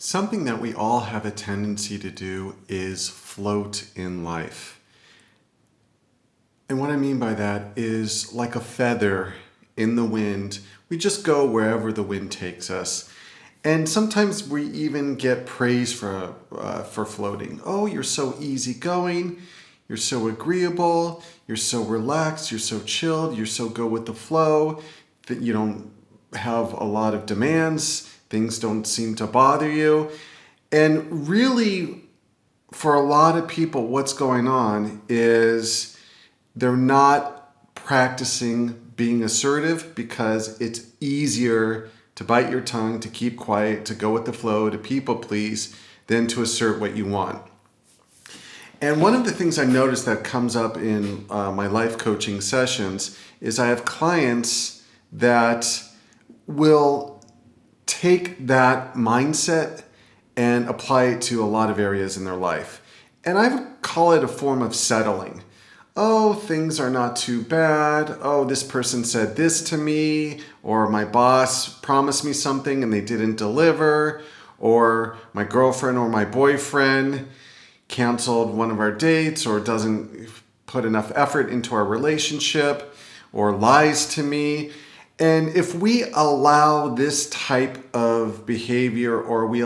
Something that we all have a tendency to do is float in life. And what I mean by that is like a feather in the wind. We just go wherever the wind takes us. And sometimes we even get praise for floating. Oh, you're so easygoing. You're so agreeable. You're so relaxed. You're so chilled. You're so go with the flow. That you don't have a lot of demands. Things don't seem to bother you. And really, for a lot of people, what's going on is they're not practicing being assertive because it's easier to bite your tongue, to keep quiet, to go with the flow, to people please, than to assert what you want. And one of the things I noticed that comes up in my life coaching sessions is I have clients that will take that mindset and apply it to a lot of areas in their life. And I would call it a form of settling. Oh, things are not too bad. Oh, this person said this to me, or my boss promised me something and they didn't deliver, or my girlfriend or my boyfriend canceled one of our dates or doesn't put enough effort into our relationship or lies to me. And if we allow this type of behavior or we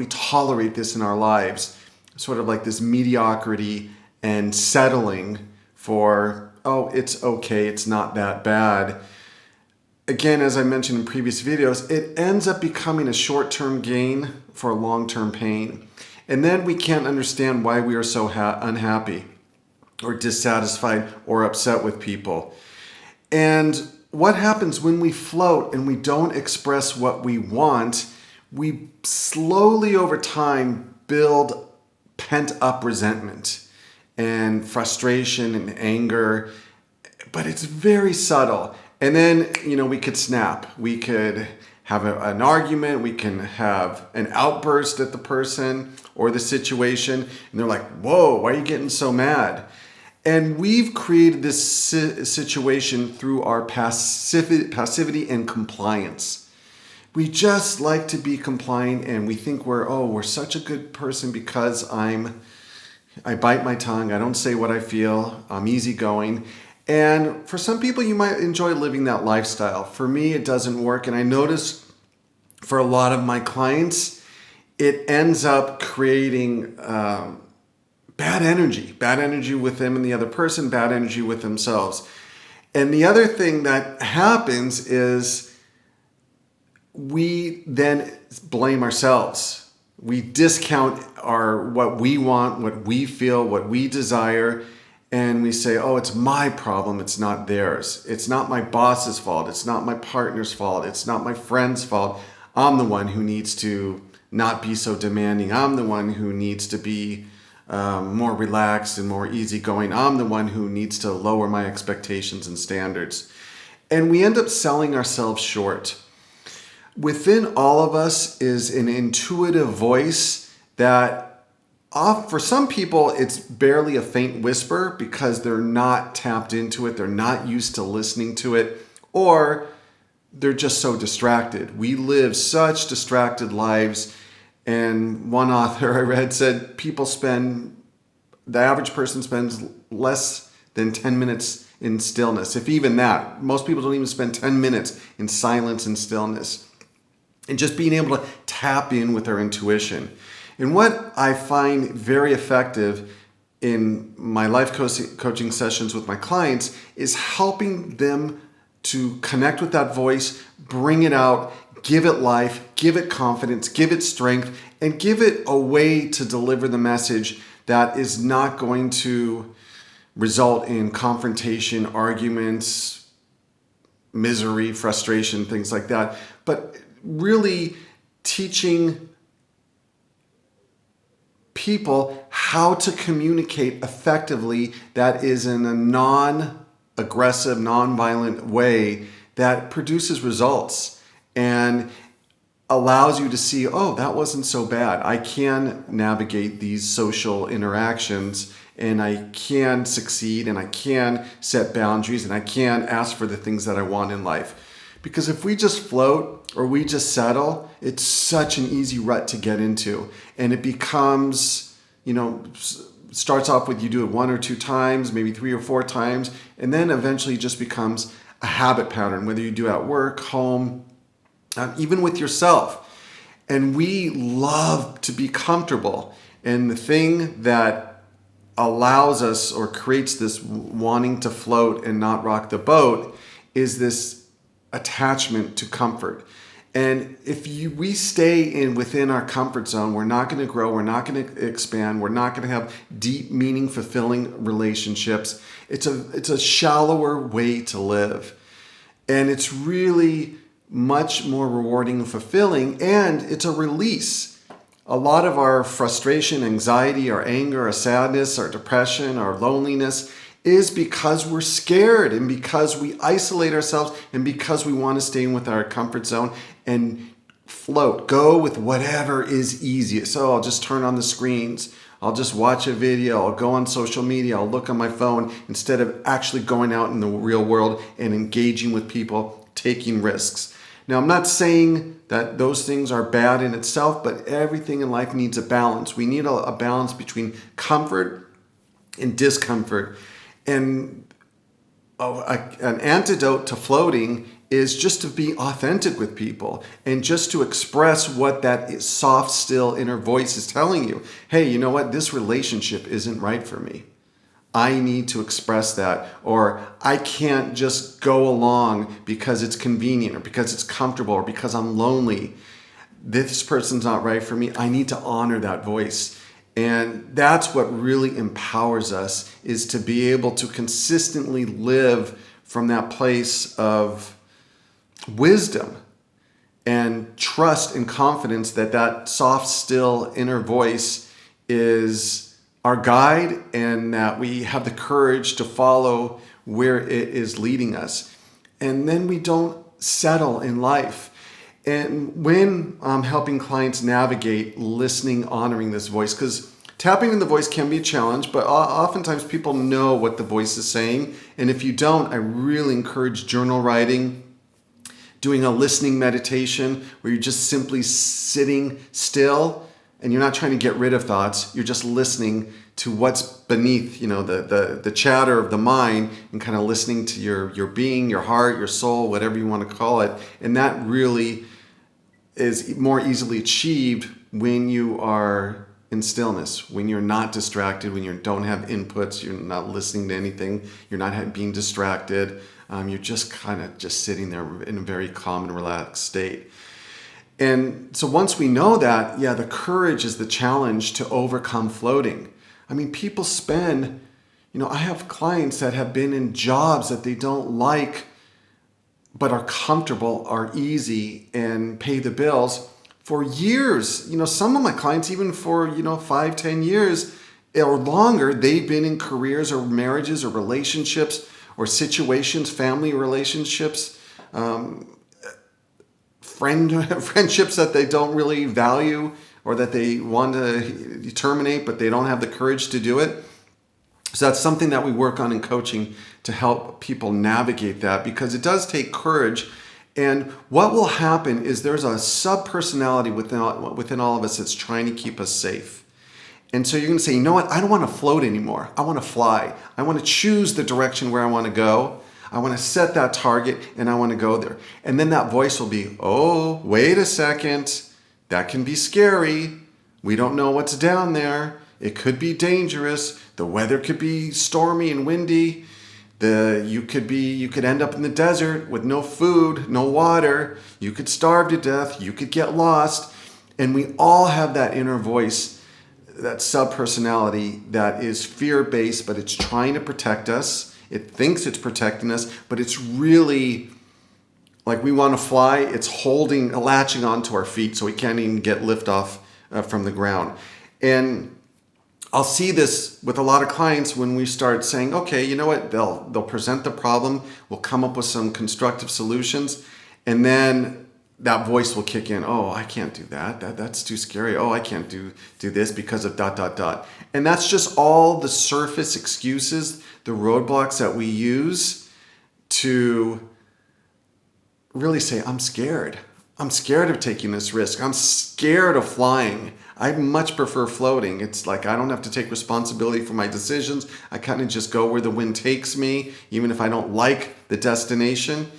tolerate this in our lives, sort of like this mediocrity and settling for, oh, it's okay, it's not that bad. Again, as I mentioned in previous videos, it ends up becoming a short-term gain for long-term pain. And then we can't understand why we are so unhappy or dissatisfied or upset with people. And what happens when we float and we don't express what we want, we slowly over time build pent-up resentment and frustration and anger, but it's very subtle. And then, we could snap. We could have an argument. We can have an outburst at the person or the situation. And they're like, whoa, why are you getting so mad? And we've created this situation through our passivity and compliance. We just like to be compliant and we think we're such a good person because I bite my tongue, I don't say what I feel, I'm easygoing. And for some people, you might enjoy living that lifestyle. For me, it doesn't work. And I notice for a lot of my clients, it ends up creating bad energy with them and the other person, bad energy with themselves. And the other thing that happens is we then blame ourselves. We discount what we want, what we feel, what we desire, and we say, oh, it's my problem, it's not theirs. It's not my boss's fault, it's not my partner's fault, it's not my friend's fault. I'm the one who needs to not be so demanding. I'm the one who needs to be more relaxed and more easygoing. I'm the one who needs to lower my expectations and standards. And we end up selling ourselves short. Within all of us is an intuitive voice that for some people, it's barely a faint whisper because they're not tapped into it. They're not used to listening to it, or they're just so distracted. We live such distracted lives. And one author I read said the average person spends less than 10 minutes in stillness, if even that. Most people don't even spend 10 minutes in silence and stillness. And just being able to tap in with their intuition. And what I find very effective in my life coaching sessions with my clients is helping them to connect with that voice, bring it out, give it life, give it confidence, give it strength, and give it a way to deliver the message that is not going to result in confrontation, arguments, misery, frustration, things like that. But really teaching people how to communicate effectively that is in a non-aggressive, non-violent way that produces results and allows you to see, oh, that wasn't so bad. I can navigate these social interactions and I can succeed and I can set boundaries and I can ask for the things that I want in life. Because if we just float or we just settle, it's such an easy rut to get into. And it becomes, starts off with you do it 1 or 2 times, maybe 3 or 4 times, and then eventually it just becomes a habit pattern, whether you do at work, home, even with yourself. And we love to be comfortable. And the thing that allows us or creates this wanting to float and not rock the boat is this attachment to comfort. And if we stay within our comfort zone, we're not going to grow, we're not going to expand, we're not going to have deep, meaning, fulfilling relationships. It's a shallower way to live. And it's really much more rewarding and fulfilling, and it's a release. A lot of our frustration, anxiety, our anger, our sadness, our depression, our loneliness is because we're scared and because we isolate ourselves and because we want to stay with our comfort zone and float, go with whatever is easiest. So I'll just turn on the screens. I'll just watch a video. I'll go on social media. I'll look on my phone instead of actually going out in the real world and engaging with people, taking risks. Now, I'm not saying that those things are bad in itself, but everything in life needs a balance. We need a balance between comfort and discomfort. And an antidote to floating is just to be authentic with people and just to express what that soft, still inner voice is telling you. Hey, you know what? This relationship isn't right for me. I need to express that, or I can't just go along because it's convenient or because it's comfortable or because I'm lonely. This person's not right for me. I need to honor that voice. And that's what really empowers us, is to be able to consistently live from that place of wisdom and trust and confidence that that soft, still inner voice is our guide, and that we have the courage to follow where it is leading us. And then we don't settle in life. And when I'm helping clients navigate listening, honoring this voice, because tapping in the voice can be a challenge, but oftentimes people know what the voice is saying. And if you don't, I really encourage journal writing, doing a listening meditation where you're just simply sitting still and you're not trying to get rid of thoughts. You're just listening to what's beneath, the chatter of the mind, and kind of listening to your being, your heart, your soul, whatever you want to call it. And that really is more easily achieved when you are in stillness, when you're not distracted, when you don't have inputs, you're not listening to anything, you're not being distracted. You're just kind of just sitting there in a very calm and relaxed state. And so once we know that, the courage is the challenge to overcome floating. I mean, people spend, I have clients that have been in jobs that they don't like, but are comfortable, are easy, and pay the bills for years. Some of my clients, even for, 5-10 years or longer, they've been in careers or marriages or relationships or situations, family relationships, friendships that they don't really value or that they want to terminate, but they don't have the courage to do it. So that's something that we work on in coaching to help people navigate that, because it does take courage. And what will happen is there's a sub-personality within all of us that's trying to keep us safe. And so you're going to say, you know what? I don't want to float anymore. I want to fly. I want to choose the direction where I want to go. I want to set that target and I want to go there. And then that voice will be, oh, wait a second. That can be scary. We don't know what's down there. It could be dangerous. The weather could be stormy and windy. You could end up in the desert with no food, no water. You could starve to death. You could get lost. And we all have that inner voice, that sub-personality that is fear-based, but it's trying to protect us. It thinks it's protecting us, but it's really like we want to fly. It's latching onto our feet so we can't even get lift off from the ground. And I'll see this with a lot of clients when we start saying, okay, you know what? They'll present the problem. We'll come up with some constructive solutions. And then that voice will kick in. Oh, I can't do that. That's too scary. Oh, I ... do this because of ... And that's just all the surface excuses, the roadblocks that we use to really say, I'm scared. I'm scared of taking this risk. I'm scared of flying. I much prefer floating. It's like I don't have to take responsibility for my decisions. I kind of just go where the wind takes me, even if I don't like the destination.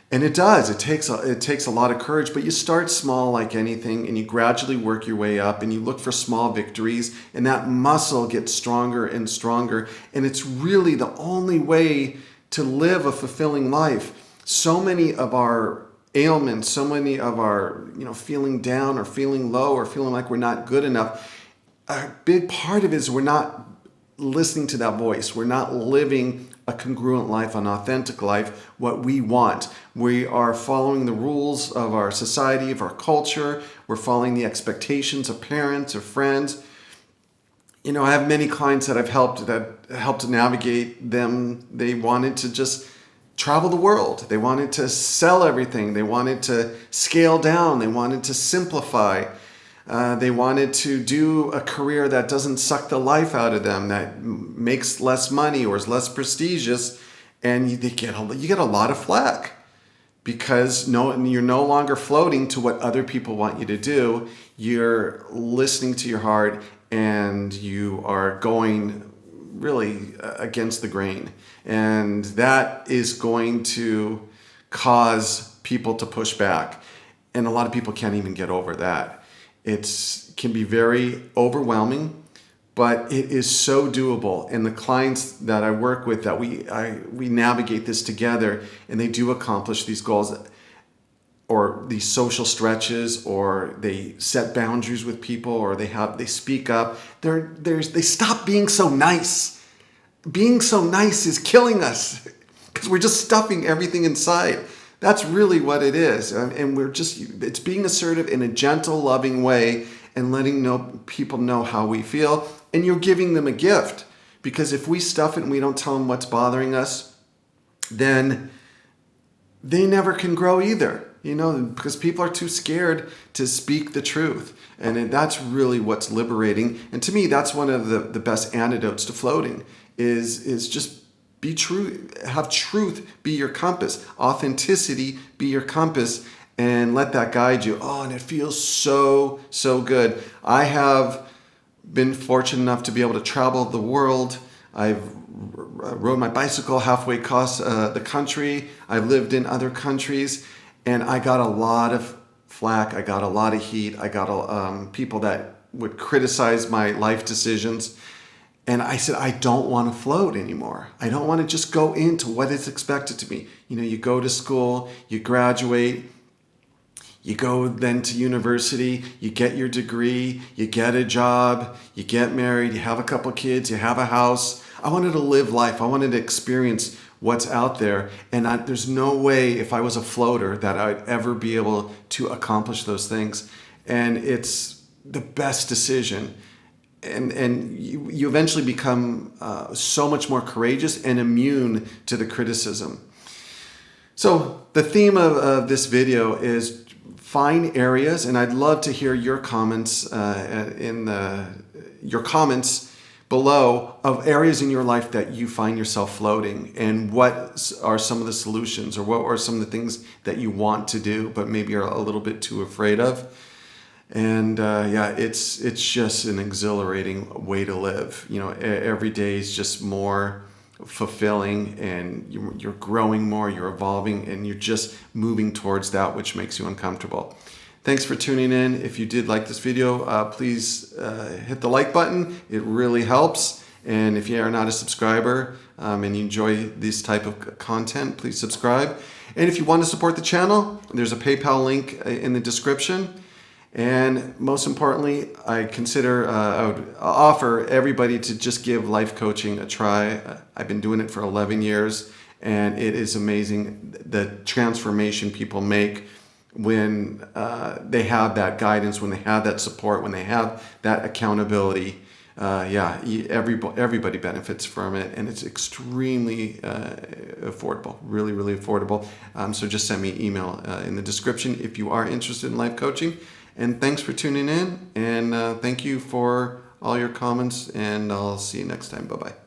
And it does. It takes a lot of courage, but you start small like anything, and you gradually work your way up, and you look for small victories, and that muscle gets stronger and stronger. And it's really the only way to live a fulfilling life. So many of our ailments, so many of our, feeling down or feeling low or feeling like we're not good enough, a big part of it is we're not listening to that voice. We're not living a congruent life, an authentic life, what we want. We are following the rules of our society, of our culture. We're following the expectations of parents or friends. I have many clients that I've helped to navigate them. They wanted to just travel the world. They wanted to sell everything. They wanted to scale down. They wanted to simplify. They wanted to do a career that doesn't suck the life out of them, that makes less money or is less prestigious. And you get a lot of flack because you're no longer floating to what other people want you to do. You're listening to your heart, and you are going really against the grain. And that is going to cause people to push back. And a lot of people can't even get over that. It can be very overwhelming, but it is so doable. And the clients that I work with, that we navigate this together, and they do accomplish these goals, or these social stretches, or they set boundaries with people, or they speak up. They stop being so nice. Being so nice is killing us because we're just stuffing everything inside. That's really what it is. And it's being assertive in a gentle, loving way, and letting people know how we feel. And you're giving them a gift, because if we stuff it and we don't tell them what's bothering us, then they never can grow either. Because people are too scared to speak the truth. And that's really what's liberating. And to me, that's one of the best antidotes to floating is just be true, have truth be your compass, authenticity be your compass, and let that guide you. Oh, and it feels so, so good. I have been fortunate enough to be able to travel the world. I've rode my bicycle halfway across the country. I've lived in other countries, and I got a lot of flack. I got a lot of heat. I got people that would criticize my life decisions. And I said, I don't want to float anymore. I don't want to just go into what is expected to me. You go to school, you graduate, you go then to university, you get your degree, you get a job, you get married, you have a couple kids, you have a house. I wanted to live life. I wanted to experience what's out there. And there's no way, if I was a floater, that I'd ever be able to accomplish those things. And it's the best decision. And you eventually become so much more courageous and immune to the criticism. So the theme of this video is find areas, and I'd love to hear your comments your comments below of areas in your life that you find yourself floating, and what are some of the solutions, or what are some of the things that you want to do but maybe are a little bit too afraid of. And it's just an exhilarating way to live. Every day is just more fulfilling, and you're growing more, you're evolving, and you're just moving towards that which makes you uncomfortable. Thanks for tuning in. If you did like this video, please hit the like button. It really helps. And if you are not a subscriber and you enjoy this type of content, please subscribe. And if you want to support the channel, there's a PayPal link in the description. And most importantly, I would offer everybody to just give life coaching a try. I've been doing it for 11 years, and it is amazing the transformation people make when they have that guidance, when they have that support, when they have that accountability. Everybody benefits from it, and it's extremely affordable, really, really affordable. So just send me an email in the description if you are interested in life coaching. And thanks for tuning in, and thank you for all your comments, and I'll see you next time. Bye-bye.